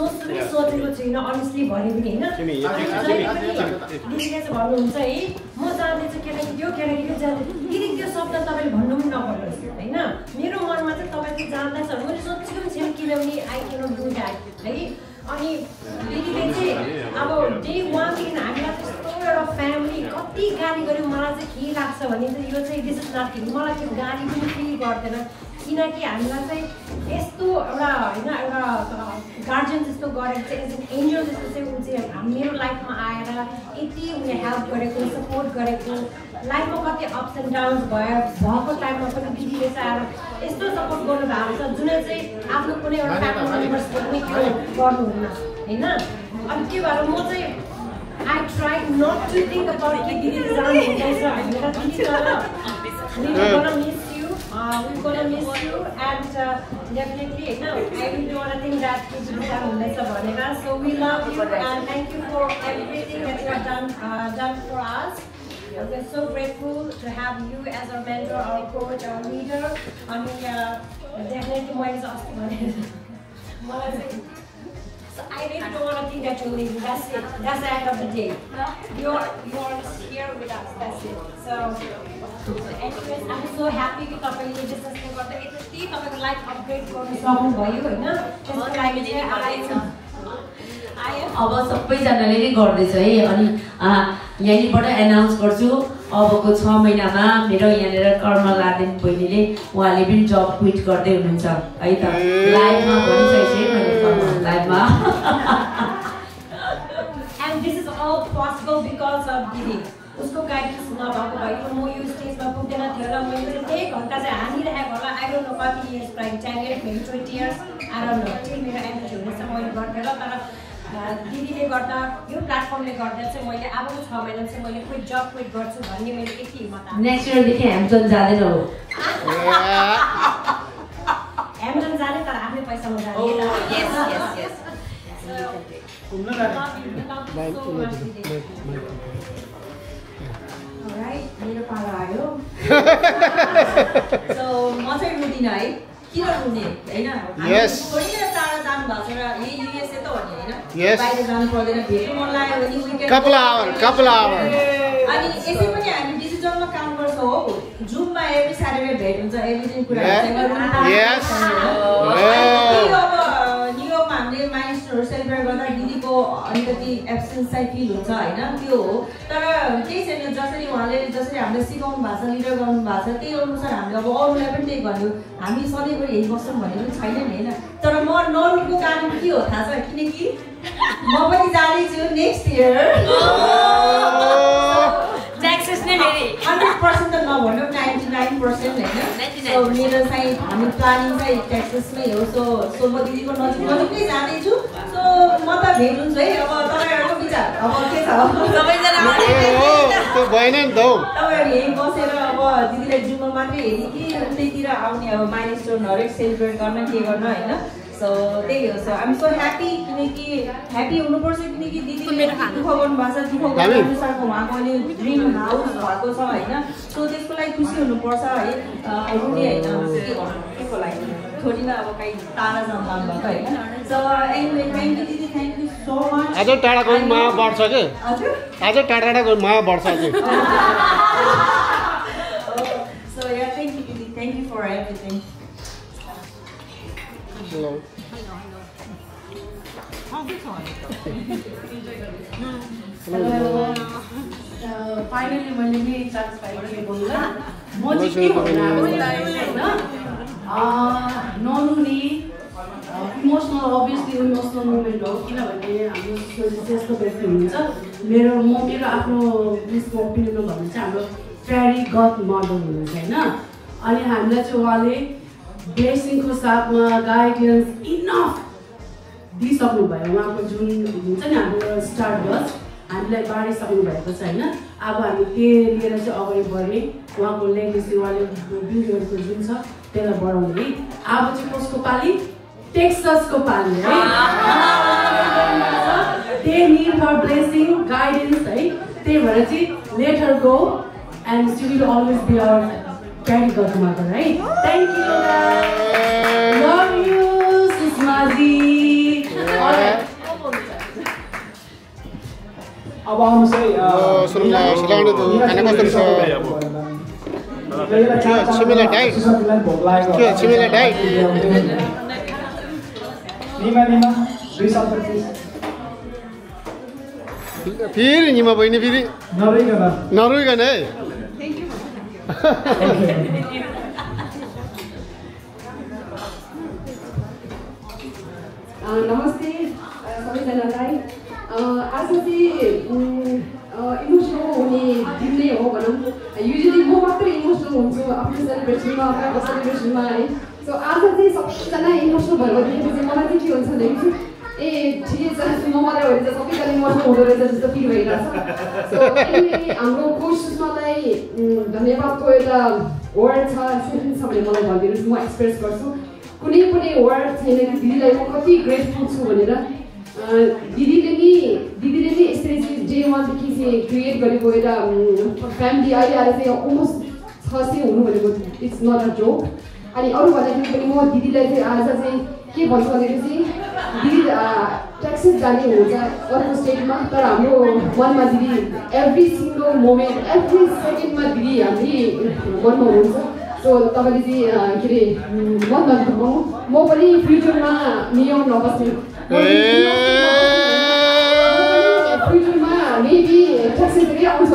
सोचेको छुइनँ अनेस्टली भने पनि होइन दिदीले चाहिँ भन्नुहुन्छ है म जाँदैछु केटाकेटी जाँदै दिदी त्यो शब्द तपाईँले भन्नु पनि नपर्नुहोस् होइन मेरो मनमा चाहिँ तपाईँ चाहिँ जाँदैछ भने मैले सोचेको पनि छैन किनभने आई क्यानट डु द्याट है अनि दिदीले चाहिँ अब डे वानदेखि हामीलाई त्यस्तो एउटा फ्यामिली कति गाली गऱ्यो मलाई चाहिँ के लाग्छ भने चाहिँ यो चाहिँ दिस इज नथिङ मलाई त्यो गाली पनि फिल गर्दैन किनकि हामीलाई चाहिँ यस्तो एउटा होइन एउटा गार्जियन जस्तो गरेको चाहिँ एज एन एन्जल जस्तो चाहिँ ऊ चाहिँ मेरो लाइफमा आएर यति उसले हेल्प गरेको सपोर्ट गरेको लाइफमा कति अप्स एन्ड डाउन्स भएको टाइममा पनि दिदीले चाहिँ आएर यस्तो सपोर्ट गर्नुभएको छ जुनै चाहिँ आफ्नो कुनै एउटा फ्यामिली मेम्बर्सले पनि त्यो गर्नुहुन्न होइन अनि के भएर म चाहिँ I tried not to think about कि दिदी जानु हुँदैछ भनेर दिदी तर we are gonna miss you We're gonna miss you and definitely, I really don't want to think that it's so we love you and thank you for everything that you have done for us. We're so grateful to have you as our mentor, our coach, our leader. I mean, definitely more exhausting. So I really don't want to think that you're leaving. That's it. That's the end of the day. You're here with us. That's it. So anyways, I'm so happy कि तपाईले जसले गर्दा यति तपाईको life upgrade गर्न सक्नुभयो हैन त्यसको लागि चाहिँ अब सबैजनाले नै गर्दैछ है अनि यहीँबाट एनाउन्स गर्छु अबको 6 महिनामा मेरो यहाँनिर कर्मलादेन बहिनीले उहाँले पनि जब क्विट गर्दै हुनुहुन्छ है त लाइभमा भनिसकेछु है मैले लाइभमा and this is all possible because of Didi. उसको गाइडेन्स नभएको भए म यो स्टेजमा पुग्दैन थियो र मैले 1 घण्टा चाहिँ हानिरहेको होला आई डोन्ट नो कति years prime 10 years maybe 20 years I don't know चाहिँ मेरो एम्बिसन हुनेछ मैले गर्दैन तर दिदीले गर्दा यो प्लेटफर्मले गर्दा चाहिँ मैले अब 6 महिना चाहिँ मैले क्विट जब क्विट गर्छु भन्ने मेरो यति हिम्मत आयो नेक्स्ट इयर देखि ह्याम्पटन जाँदैन हो ह्याम्पटन जाने तर आफ्नै पैसामा जाने यस Alright, मेरो पालो आयो So, म चाहिँ रुदिन है किन रुने हैन यस थोरै टाढा जानु भएको छ र यही युएसए त हो नि हैन यस बाहिर जानु पर्दैन भेट्नु मन लाग्यो भने विकेन्ड कपल आवर अनि यसै पनि हामी डिजिटलमा काम गर्छौं हो जुममा एभ्री स्याटरडे भेट हुन्छ एभ्रीथिङ कुरा हुन्छ यस न्युयोर्कमा हामीले माइलस्टोनहरु सेलिब्रेट गर्दा दिदीको अलिकति एब्सेन्स चाहिँ फिल हुन्छ हैन त्यो हो तर केही छैन जसरी उहाँले जसरी हामीले सिकाउनु भएको छ लिडर गर्नु भएको छ त्यही अनुसार हामीले अब अरूलाई पनि त्यही गर्नु हामी सधैँभरि यही बस्छौँ भन्ने पनि छैन नि हैन तर म नरुको कारण के हो थाहा छ किनकि म पनि जाँदैछु नेक्स्ट इयर ट्याक्सेस नै फेरि 100% त नभन्नु 99% हैन सो मेरो चाहिँ हामी प्लानिङ चाहिँ ट्याक्सेसमै हो सो म दिदीको नजिकै जाँदैछु सो म त भेट हुन्छ है अब तपाईहरुको विचार अब के छ सबैजना त्यो भएन नि त हौ तपाईहरु यही बसेर अब दिदीले जुममा मात्रै हेरि कि उतैतिर आउने अब माइलस्टोनहरु सेलिब्रेट गर्न के गर्न हैन सो त्यही हो so I am so happy किनकि ह्यापी हुनुपर्छ किनकि दिदीले दुःख गर्नु भएको छ दुःख गर्नु अनुसारको उहाँको अहिले ड्रिम हाउस भएको छ हैन सो त्यसको लागि खुसी हुनुपर्छ है रुने हैन केको लागि थोरै न अब कहीँ टाढा जानु भएको हैन so anyway thank you didi thank you so much आज टाढाको माया बढ्छ के हजुर आज टाढाको माया बढ्छ के so yeah thank you didi thank you for everything Hello. Finally, मैले नि चान्स पाएँ बोल्न म चाहिँ के भन्न नरुने इमोसनल अभियसली इमोसनल मोमेन्ट हो किनभने हाम्रो त्यस्तो व्यक्ति हुनुहुन्छ मेरो आफ्नो उसको ओपिनियनमा भन्नु चाहिँ हाम्रो फेरी गड मदर हुनुहुन्छ हैन अनि हामीलाई चाहिँ उहाँले ब्लेसिङको साथमा गाइडेन्स इनफ दिइसक्नु भयो उहाँको जुन हुन्छ नि हाम्रो स्टार्ट बस हामीलाई बाँडिसक्नु भएको छ हैन अब हामी त्यो लिएर चाहिँ अगाडि बढ्ने उहाँको लेगेसी उहाँले बिल्डहरूको जुन छ त्यसलाई बढाउने अब चाहिँ कसको पाली टेक्ससको पाली है they need her blessing guidance है त्यही भएर चाहिँ let her go and she will always be our Carry godmother, right? Thank you. Love you, Susmaji. Alright. अब आउनुहोस् है छिमेला डाइट फेरि निमा बहिनी फेरि नरुइकन है नमस्ते सबैजनालाई आज चाहिँ इमोसनल हुने दिन नै हो भनौँ युजली म मात्रै इमोसनल हुन्छु आफ्नो सेलिब्रेसनमा आफ्नो सेलिब्रेसनमा है सो आज चाहिँ सबैजना इमोसनल भएको देखेपछि मलाई चाहिँ के हुन्छ भनेदेखि ए ठिकै छ नमलायो भने चाहिँ सबैजना इमोसनल हुँदो रहेछ जस्तो फिल भइरहेको छ सो हाम्रो कोच सुषमालाई धन्यवादको एउटा वर्ड छ सेन्टेन्स छ भने मलाई भनिदिनुहोस् म एक्सप्रेस गर्छु कुनै पनि वर्ड छैन कि दिदीलाई म कति ग्रेटफुल छु भनेर दिदीले नि यसरी चाहिँ डे 1 देखि चाहिँ क्रिएट गरेको एउटा फ्यामिली अहिले आएर चाहिँ अलमोस्ट 600 हुनु भनेको इट्स नट अ जोक अनि अरू भन्दाखेरि पनि म दिदीलाई चाहिँ आज चाहिँ के भन्छु भनेपछि दिदी ट्याक्सिस जाने हुन्छ अर्को स्टेटमा तर हाम्रो मनमा दिदी एभ्री सिङ्गल मोमेन्ट एभ्री सेकेन्डमा दिदी हामी मनमा हुनुहुन्छ सो तपाईँले चाहिँ के अरे मन नदुखाउनु म पनि फ्युचरमा मियाउन नबस्ने फ्युचरमा मेबी ट्याक्सिसहरू आउँछ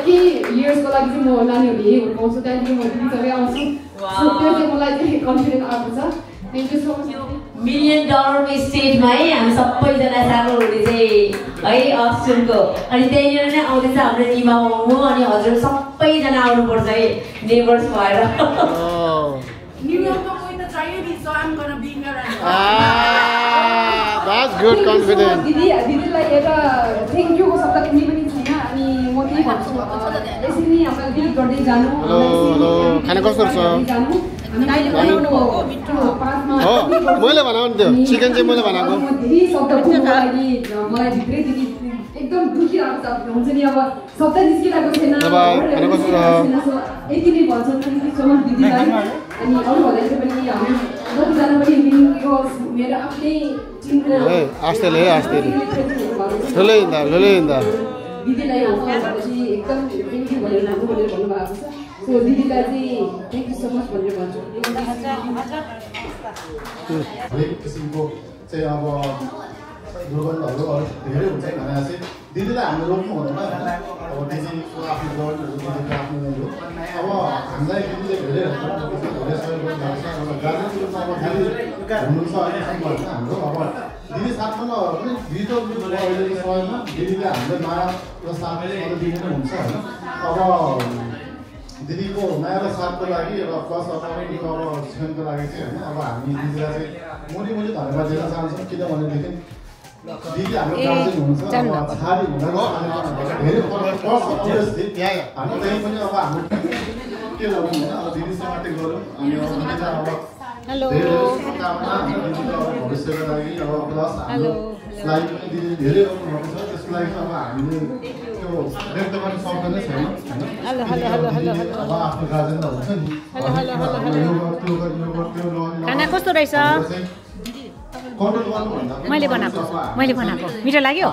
केही इयर्सको लागि चाहिँ म नानीहरू यही हुर्काउँछु त्यहाँदेखि म दिदीसँगै आउँछु सो त्यो चाहिँ मलाई चाहिँ कन्फिडेन्ट आएको छ thank you so much $1 million स्टेजमा है हामी सबैजना साथीहरूले चाहिँ है अप्सनको अनि त्यहीँनिर नै आउँदैछ हाम्रो निमा मामु अनि हजुर सबैजना आउनुपर्छ है नेबर्स भएर न्युयोर्कमा कोही त चाहियो so I am gonna be here That's good confidence. दिदीलाई एउटा थ्याङ्क युको शब्द कुनै पनि छैन अनि म त्यही भन्छु यसरी नै हामीले बिल गर्दै जानु हेलो खाना कस्तो छ मैले बनाएको नि त्यो चिकन चाहिँ मैले बनाएको धेरै शब्द मलाई भित्रै दिदी एकदम दुखिरहेको छ हुन्छ नि अब शब्द निस्किरहेको छैन यति नै भन्छ दिदीलाई अनि अरू भन्दाखेरि पनि हामी जतिजना पनि मेरो आफ्नै आस्तेले दिदीलाई भनेपछि एकदम थ्याङ्क यू भनेर भन्नुभएको छ सो दिदीलाई चाहिँ थ्याङ्क यू सो मच भनेर भन्छु हरेक किसिमको चाहिँ अब दुर्गन्धहरू धेरै हुन्छ भनेर चाहिँ दिदीलाई हामीले रोक्नु हुँदैन अब दिदीको आफ्नो गभर्मेन्टहरू दिदीको आफ्नो हो अब हामीलाई दिदीले धेरै धेरै सहयोग गर्नुहुन्छ अब गार्जेनको रूपमा अब दिदी हुनुहुन्छ अहिलेसम्म होइन हाम्रो अब दिदी साथमा पनि दिदीको अहिलेको समयमा दिदीले हामीलाई माया र साथ दिदी नै हुन्छ होइन अब दिदीको माया र साथको लागि र प्लस अब जीवनको लागि चाहिँ होइन अब हामी दिदीलाई चाहिँ मुली धन्यवाद दिन चाहन्छौँ किनभनेदेखि दिदी हाम्रो गार्जेन हुनुहुन्छ अब छाडी हुँदा धेरै फरक पर्छ अभियसली हामी त्यही पनि अब हाम्रो के गरौँ होइन अब दिदीसँग त्यो गरौँ अनि दिदी चाहिँ अब धेरै शुभकामना दिदीको अब भविष्यको लागि अब प्लस हाम्रो लागि पनि दिदी धेरै गर्नुभएको छ त्यसको लागि अब हामीले त्यो व्यक्त गर्न सक्दैन छैन होइन अब आफ्नो गार्जेन त हुन्छ नि खाना कस्तो रहेछ मैले बनाएको मिठो लाग्यो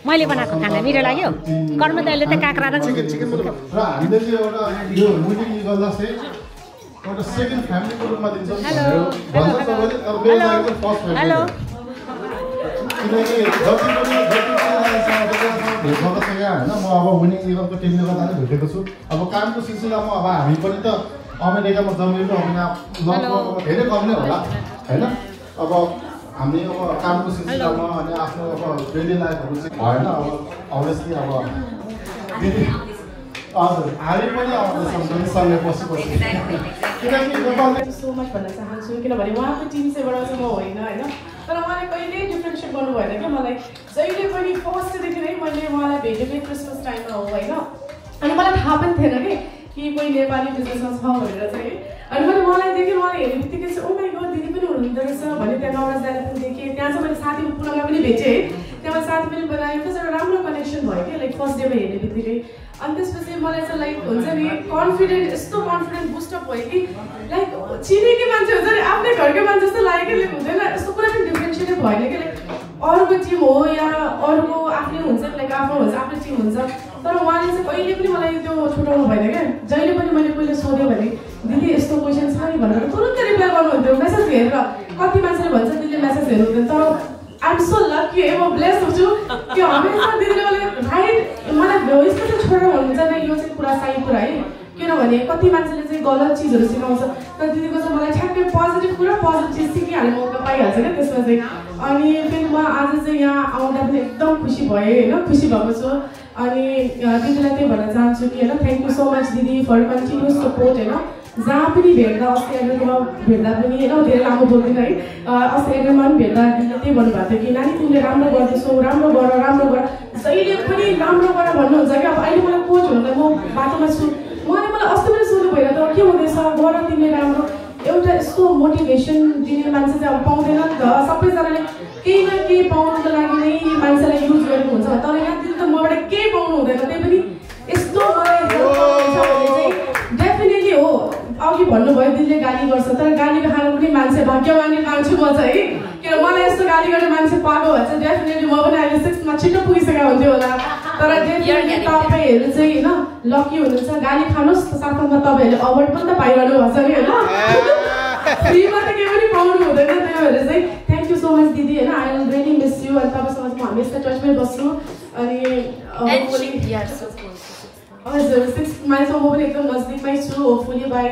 मैले बनाएको खाना मिठो लाग्यो कर्म त अहिले त काँक्रा र चिकन र हामीले चाहिँ एउटा यो मुनिङ गर्दा चाहिँ एउटा सेकेन्ड फ्यामिलीको रूपमा दिन्छौँ हेलो किनकि जति पनि भेट्न सकेँ होइन म अब विनिङ इगलको टिमले गर्दा नै भेटेको छु अब कामको सिलसिलामा अब हामी पनि त अमेरिकामा जन्मेको धेरै कम नै होला होइन अब हामी अब कामको सिलसिलामा अनि आफ्नो अब डेली लाइफहरू चाहिँ भएन अब अभियसली अब दिदी हजुर हामी पनि आउँदैछौँ सँगै बसेपछि किनकि सो मच भन्न चाहन्छु किनभने उहाँको टिम चाहिँबाट चाहिँ म होइन होइन तर उहाँले कहिल्यै डिफ्रेन्सिएट गर्नु भएन क्या मलाई जहिले पनि फर्स्टदेखि नै मैले उहाँलाई भेटेकै क्रिसमस टाइममा हो होइन अनि मलाई थाहा पनि थिएन कि कोही नेपाली बिजनेसमा छ भनेर चाहिँ अनि मैले उहाँलाई देखेँ उहाँलाई हेर्ने बित्तिकै चाहिँ ओ माइ गड दिदी पनि हुनुहुँदो रहेछ भने त्यहाँ नवराज दाइले पनि देखेँ त्यहाँ चाहिँ मैले साथी पुनमलाई पनि भेटेँ त्यहाँ मैले साथी पनि बनाएँ एउटा राम्रो कनेक्सन भयो क्या लाइक फर्स्ट डेमा हेर्ने बित्तिकै अनि त्यसपछि मलाई चाहिँ लाइक हुन्छ नि कन्फिडेन्ट यस्तो कन्फिडेन्ट बुस्टअप भयो कि लाइक चिनेकै मान्छे हुन्छ नि आफ्नै घरकै मान्छे जस्तो लाग्यो कि हुँदैन यस्तो कुरा पनि डिफ्रेन्सिएटै भएन कि लाइक अरूको टिम हो या अरूको आफ्नै हुन्छ लाइक आफ्नो हुन्छ आफ्नै टिम हुन्छ तर उहाँले चाहिँ कहिले पनि मलाई त्यो छुटाउनु भएन क्या जहिले पनि मैले कहिले सोधेँ भने दिदी यस्तो क्वेसन छ नि भनेर तुरुन्तै रिप्लाई गर्नुहुन्थ्यो मेसेज हेरेर कति मान्छेले भन्छ दिदीले मेसेज हेर्नुहुन्थ्यो तर आइ एम सो लकी है म ब्लेस हुन्छु कि हमेसा दिदीले राइट मलाई यस्तो चाहिँ छोडेर भन्नुहुन्छ नि यो चाहिँ पुरा सही कुरा है किनभने कति मान्छेले चाहिँ गलत चिजहरू सिकाउँछ तर दिदीको चाहिँ मलाई ठ्याक्कै पोजिटिभ कुरा पोजिटिभ चिज सिकिहाल्ने मौका पाइहाल्छ क्या त्यसमा चाहिँ अनि फेरि म आज चाहिँ यहाँ आउँदा पनि एकदम खुसी भएँ होइन खुसी भएको छु अनि दिदीलाई त्यही भन्न चाहन्छु कि होइन थ्याङ्क यू सो मच दिदी फर कन्टिन्युस सपोर्ट होइन जहाँ पनि भेट्दा अस्ति एग्रीमा भेट्दा पनि होइन धेरै लामो बोल्दिनँ है अस्ति एग्रीमा पनि भेट्दा दिदीले त्यही भन्नुभएको थियो कि नानी तिमीले राम्रो गर्दैछौ राम्रो गर जहिले पनि राम्रो गर भन्नुहुन्छ कि अब अहिले मलाई कोच हुनुलाई म बाटोमा छु उहाँले मलाई अस्ति पनि सोध्नु भएर त के हुँदैछ गर तिमीले राम्रो एउटा यस्तो मोटिभेसन दिने मान्छे चाहिँ अब पाउँदैन नि त सबैजनाले केही न केही पाउनुको लागि नै मान्छेलाई युज गरेको हुन्छ तर यहाँतिर त मबाट केही पाउनु हुँदैन त्यही पनि यस्तो मलाई डेफिनेटली हो अघि भन्नुभयो दिदीले गाली गर्छ तर गाली खानु पनि मान्छे भाग्यवानी मान्छु म चाहिँ किन मलाई यस्तो गाली गर्ने मान्छे पाएको भए चाहिँ डेफिनेटली म पनि अहिले 6मा छिटो पुगिसकेको हुन्थ्यो होला तर डेफिनेटली तपाईँहरू चाहिँ होइन लकी हुनुहुन्छ गाली खानुहोस् साथमा तपाईँहरूले अवार्ड पनि त पाइरहनु भएको छ नि होइन फ्रीमा त केही पनि पाउनु हुँदैन त्यही भएर चाहिँ थ्याङ्क यू सो मच दिदी होइन I will really miss you अनि तपाईँसँग म हमेसा टचमै बस्छु अनि हजुर 6 माइलसम्म म पनि एकदम नजिकमै छु होपफुली बाई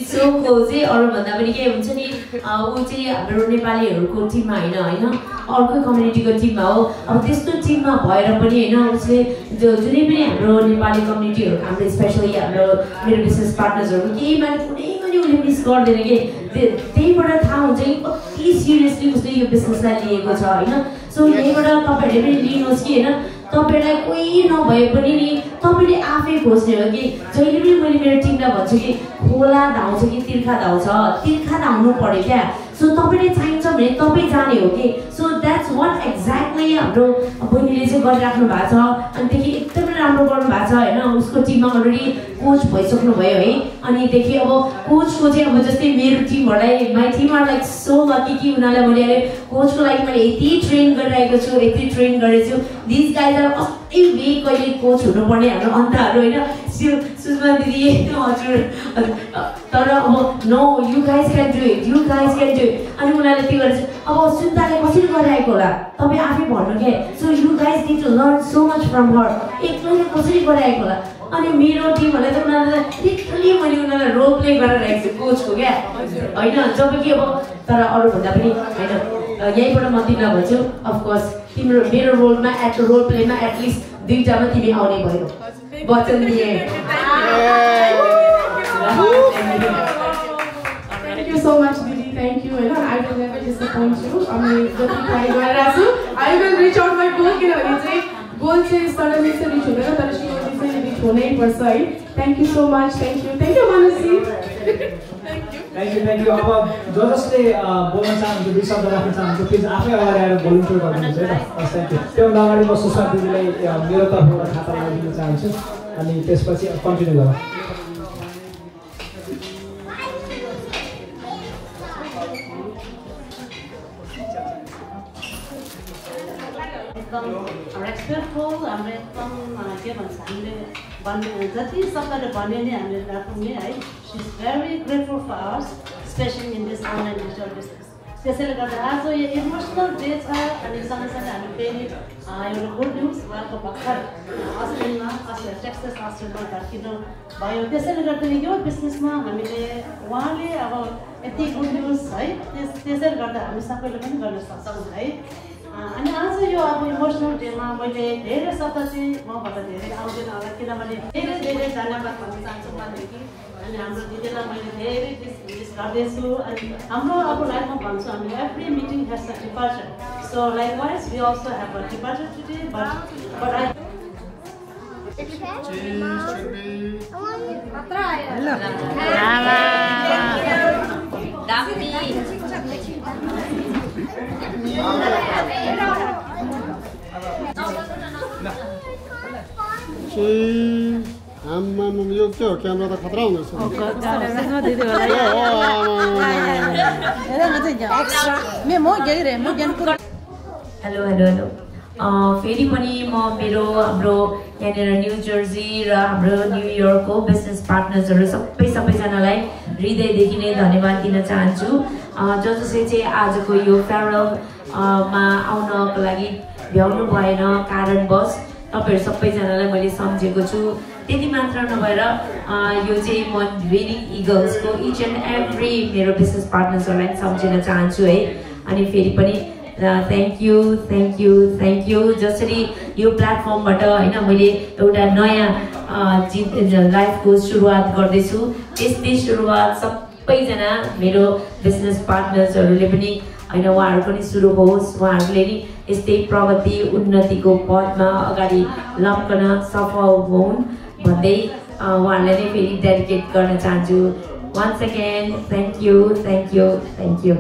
सो खोजे अरूभन्दा पनि के हुन्छ नि ऊ चाहिँ हाम्रो नेपालीहरूको टिममा होइन अर्कै कम्युनिटीको टिममा हो अब त्यस्तो टिममा भएर पनि होइन उसले जुनै पनि हाम्रो नेपाली कम्युनिटीहरू हाम्रो स्पेसली हाम्रो मेरो बिजनेस पार्टनर्सहरू केहीमा कुनै पनि उसले मिस गर्दैन कि त्यहीबाट थाहा हुन्छ कि कति सिरियसली उसले यो बिजनेसलाई लिएको छ होइन सो यहीँबाट तपाईँहरूले पनि लिनुहोस् कि होइन तपाईँलाई कोही नभए पनि नि तपाईँले आफै खोज्ने हो कि जहिले पनि मैले मेरो टिमलाई भन्छु कि खोला धाउँछ कि तिर्खा धाउँछ तिर्खा धाउनु पऱ्यो क्या सो तपाईँले चाहिन्छ भने तपाईँ जाने हो कि सो द्याट्स वाट एक्ज्याक्टली हाम्रो बहिनीले चाहिँ गरिराख्नु भएको छ अनिदेखि एकदमै राम्रो गर्नु भएको छ होइन उसको टिममा अलरेडी कोच भइसक्नु भयो है अनिदेखि अब कोचको चाहिँ अब जस्तै मेरो टिमहरूलाई my team are like so lucky कि उनीहरूलाई मैले अहिले कोचको लागि मैले यति ट्रेन गरिरहेको छु यति ट्रेन गरेको छु दिस गाइज आर कति वे कहिले कोच हुनुपर्ने हाम्रो अन्तहरू होइन सुषमा दिदी हजुर तर अब no you guys can do it अनि उनीहरूले त्यो गरेर अब सुन्ताले कसरी गरिरहेको होला तपाईँ आफै भन्नु क्या so you guys need to learn so much from her एक्लैले कसरी गरिरहेको होला अनि मेरो टिमहरूलाई त उनीहरूलाई लिटरली मैले उनीहरूलाई रोल प्ले गरेर राखेको छु कोचको क्या होइन जब कि अब तर अरूभन्दा पनि होइन यहीँबाट म तिमीलाई भन्छु अफकोर्स तिम्रो मेरो रोलमा रोल प्लेमा एटलिस्ट 2टामा तिमी आउने भयो वचन दिए Thank you so much, Didi. Thank you. I will never disappoint you. I will reach out my goal. Goal चाहिँ suddenly चाहिँ reach हुँदैन तर शिवजी चाहिँ reach हुनै पर्छ है. Thank you so much. Thank you, Manasi. Thank you. अब जसले बोल्न चाहनुहुन्छ दुई शब्द राख्न चाहनुहुन्छ प्लिज आफै अगाडि आएर भोलिन्टियर गरिदिनुहोस् है त थ्याङ्क यू त्योभन्दा अगाडि म सुषमा दिदीलाई मेरो तर्फबाट खाता लगाइदिन चाहन्छु अनि त्यसपछि कन्टिन्यू गरौँ हाम्रो एक्सपेक्टफुल हाम्रो एकदम के भन्छ हामीले भन्ने जति सबैले भन्यो नि हामीले राखौँ नि है she is very grateful for us specially in this online digital business त्यसैले गर्दा आज यो इमोसनल डे छ अनि सँगसँगै हामी फेरि एउटा गुड न्युज उहाँको भर्खर अस्ट्रेलियामा टेक्सास अस्ट्रेलियामा फर्किनु भयो त्यसैले गर्दा यो बिजनेसमा हामीले उहाँले अब यति गुड न्युज है त्यसैले गर्दा हामी सबैले पनि गर्न सक्छौँ है अनि आज यो अब इमोसनल डेमा मैले धेरै शब्द चाहिँ मबाट धेरै आउँदैन होला किनभने धेरै धन्यवाद भन्न चाहन्छु उहाँदेखि अनि हाम्रो दिदीलाई मैले धेरै मिस गर्दैछु अनि हाम्रो अब लाइफमा भन्छु हामी every meeting has a departure so likewise we also have a departure today but I यो के हो क्यामेरा त खतरा हुँदैछ हेलो फेरि पनि म मेरो हाम्रो यहाँनिर न्यू जर्सी र हाम्रो न्युयोर्कको बिजनेस पार्टनर्सहरू सबैजनालाई हृदयदेखि नै धन्यवाद दिन चाहन्छु जसले चाहिँ आजको यो फेयरवेलमा आउनको लागि भ्याउनु भएन कारणवश तपाईहरु सबैजनालाई मैले सम्झेको छु त्यति मात्र नभएर यो चाहिँ म विनिङ इगल्सको इच एन्ड एभ्री मेरो बिजनेस पार्टनर्सहरूलाई सम्झिन चाहन्छु है अनि फेरि पनि थ्याङ्क यू जसरी यो प्लेटफर्मबाट होइन मैले एउटा नयाँ लाइफको सुरुवात गर्दैछु त्यस्तै सुरुवात सबैजना मेरो बिजनेस पार्टनर्सहरूले पनि होइन उहाँहरूको पनि सुरु होस्, उहाँहरूले नि यस्तै प्रगति उन्नतिको पथमा अगाडि लम्कन सफल हुन् भन्दै उहाँहरूलाई नै फेरि डेडिकेट गर्न चाहन्छु। Once again, thank you, thank you, thank you.